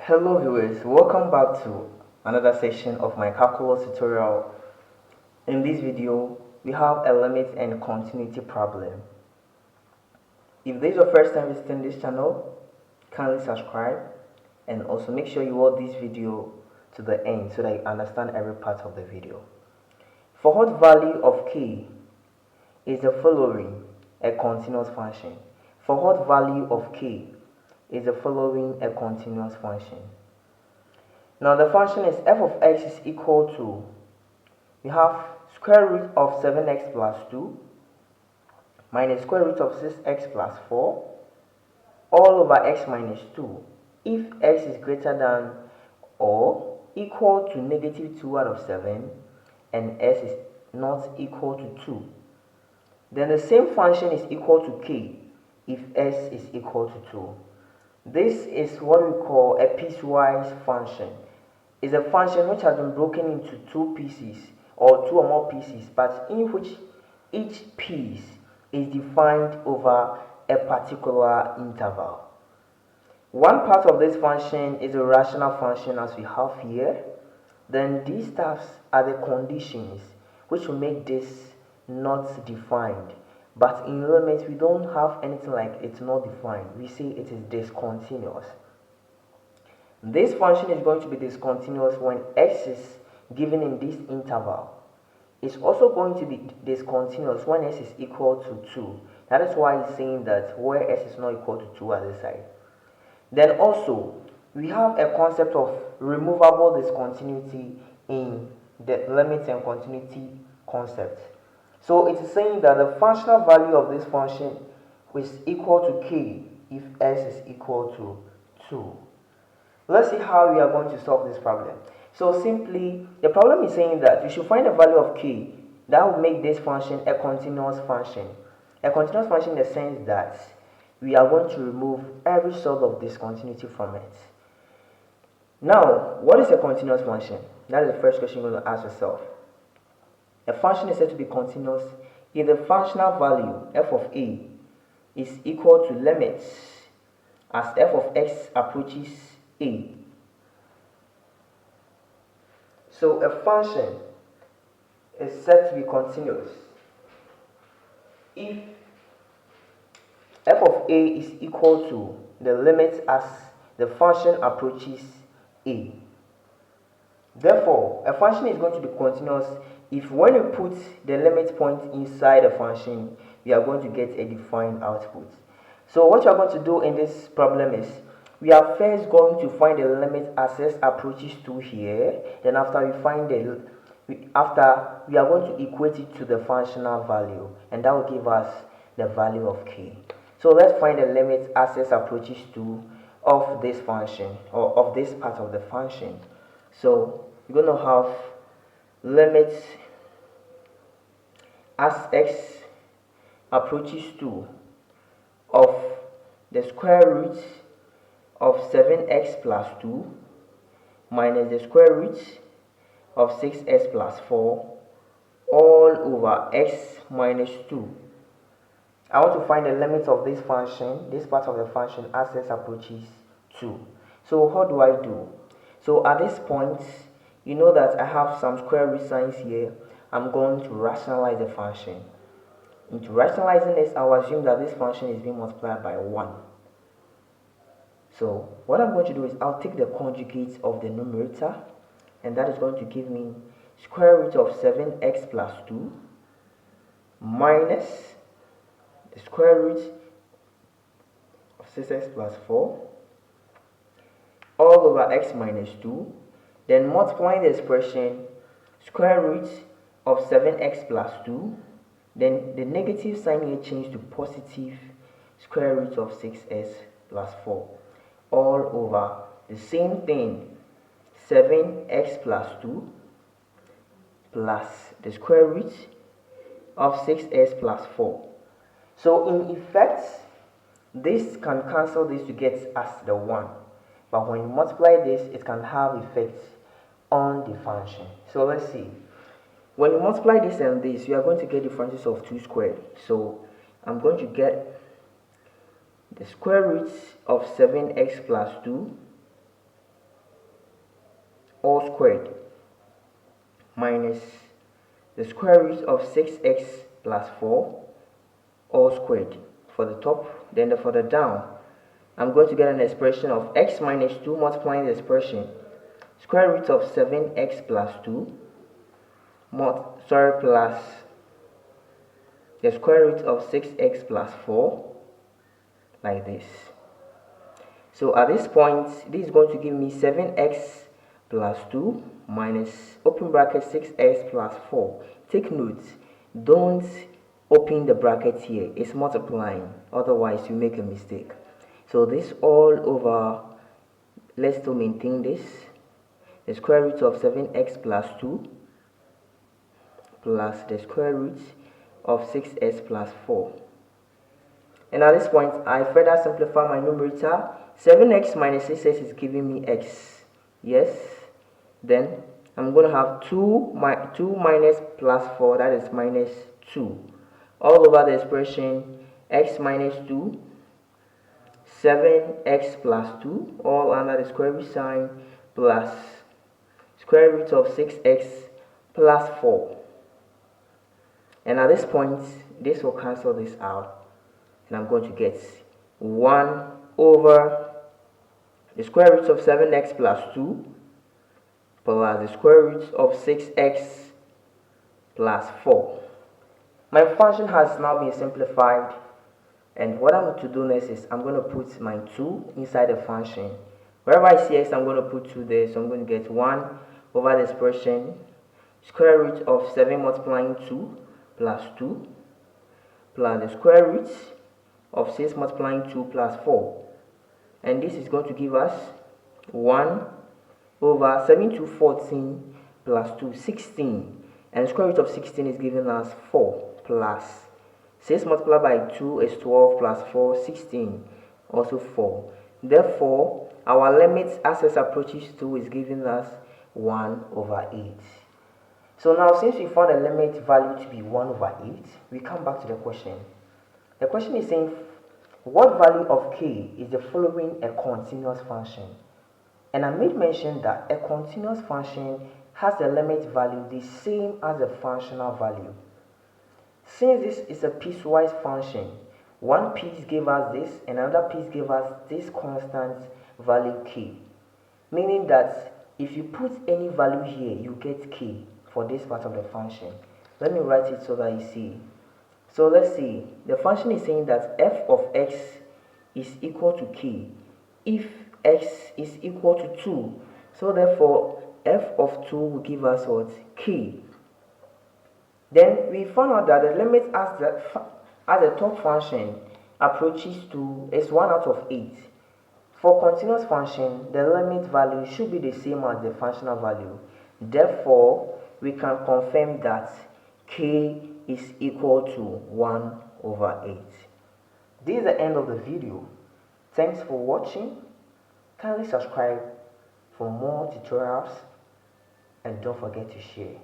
Hello viewers, welcome back to another session of my calculus tutorial. In this video, we have a limit and continuity problem. If this is your first time visiting this channel, kindly subscribe and also make sure you watch this video to the end so that you understand every part of the video. For what value of k is the following a continuous function? For what value of k is the following a continuous function? Now the function is f of x is equal to, we have square root of 7x plus 2 minus square root of 6x plus 4 all over x minus 2 if x is greater than or equal to negative 2 out of 7 and s is not equal to 2. Then the same function is equal to k if s is equal to 2. This is what we call a piecewise function. It's a function which has been broken into two pieces or two or more pieces, but in which each piece is defined over a particular interval. One part of this function is a rational function as we have here. Then these stuffs are the conditions which will make this not defined. But in limits, we don't have anything like it's not defined. We say it is discontinuous. This function is going to be discontinuous when x is given in this interval. It's also going to be discontinuous when s is equal to 2. That is why it's saying that where s is not equal to 2 at this side. Then also, we have a concept of removable discontinuity in the limits and continuity concept. So it is saying that the functional value of this function is equal to k if s is equal to 2. Let's see how we are going to solve this problem. So simply, the problem is saying that we should find the value of k that will make this function a continuous function. A continuous function in the sense that we are going to remove every sort of discontinuity from it. Now, what is a continuous function? That is the first question you're going to ask yourself. A function is said to be continuous if the functional value f of a is equal to limits as f of x approaches a. So a function is said to be continuous if f of a is equal to the limit as the function approaches a. Therefore, a function is going to be continuous if when you put the limit point inside a function, we are going to get a defined output. So what you are going to do in this problem is, we are first going to find the limit as s approaches to here. Then after we find we are going to equate it to the functional value, and that will give us the value of k. So let's find the limit as s approaches to of this function or of this part of the function. So you're going to have limit as x approaches to of the square root of 7x plus 2 minus the square root of 6s plus 4 all over x minus 2. I want to find the limit of this function, this part of the function, as s approaches 2. So how do I do? So at this point, you know that I have some square root signs here. I'm going to rationalize the function. Into rationalizing this, I'll assume that this function is being multiplied by 1. So what I'm going to do is I'll take the conjugate of the numerator, and that is going to give me square root of 7x plus 2 minus the square root of 6x plus 4 all over x minus 2. Then multiplying the expression square root of 7x plus 2, then the negative sign here changed to positive square root of 6s plus 4 all over the same thing, 7x plus 2 plus the square root of 6s plus 4. So in effect, this can cancel this to get us the 1. But when you multiply this, it can have effect on the function. So let's see. When you multiply this and this, you are going to get differences of 2 squared. So I'm going to get the square root of 7x plus 2 all squared minus the square root of 6x plus 4 all squared for the top. Then for the down, I'm going to get an expression of x minus 2 multiplying the expression square root of 7x plus 2 plus the square root of 6x plus 4, like this. So at this point, this is going to give me 7x plus 2 minus open bracket 6x plus 4. Take note, don't open the bracket here, it's multiplying, otherwise you make a mistake. So this all over, let's still maintain this, the square root of 7x plus 2 plus the square root of 6x plus 4. And at this point, I further simplify my numerator. 7x minus 6x is giving me x. Yes. Then I'm going to have 2 minus plus 4, that is minus 2. All over the expression x minus 2, 7x plus 2, all under the square root sign, plus square root of 6x plus 4. And at this point, this will cancel this out, and I'm going to get 1 over the square root of 7x plus 2 plus the square root of 6x plus 4. My function has now been simplified, and what I'm going to do next is I'm going to put my 2 inside the function. Wherever I see x, I'm going to put 2 there, so I'm going to get 1 over the expression square root of 7 multiplying 2 plus 2 plus the square root of 6 multiplying 2 plus 4, and this is going to give us 1 over 7 to 14 plus 2, 16, and the square root of 16 is giving us 4 plus 6 multiplied by 2 is 12 plus 4, 16, also 4. Therefore, our limit as x approaches 2 is giving us 1 over 8. So now, since we found the limit value to be 1 over 8, we come back to the question. The question is saying, what value of k is the following a continuous function? And I made mention that a continuous function has the limit value the same as the functional value. Since this is a piecewise function, one piece gave us this and another piece gave us this constant value k, meaning that if you put any value here, you get k for this part of the function. Let me write it so that you see. So let's see, the function is saying that f of x is equal to k if x is equal to 2. So therefore, f of 2 will give us what? K. Then we found out that the limit as the top function approaches to is 1 out of 8. For continuous function, the limit value should be the same as the functional value. Therefore, we can confirm that k is equal to 1 over 8. This is the end of the video. Thanks for watching. Kindly subscribe for more tutorials and don't forget to share.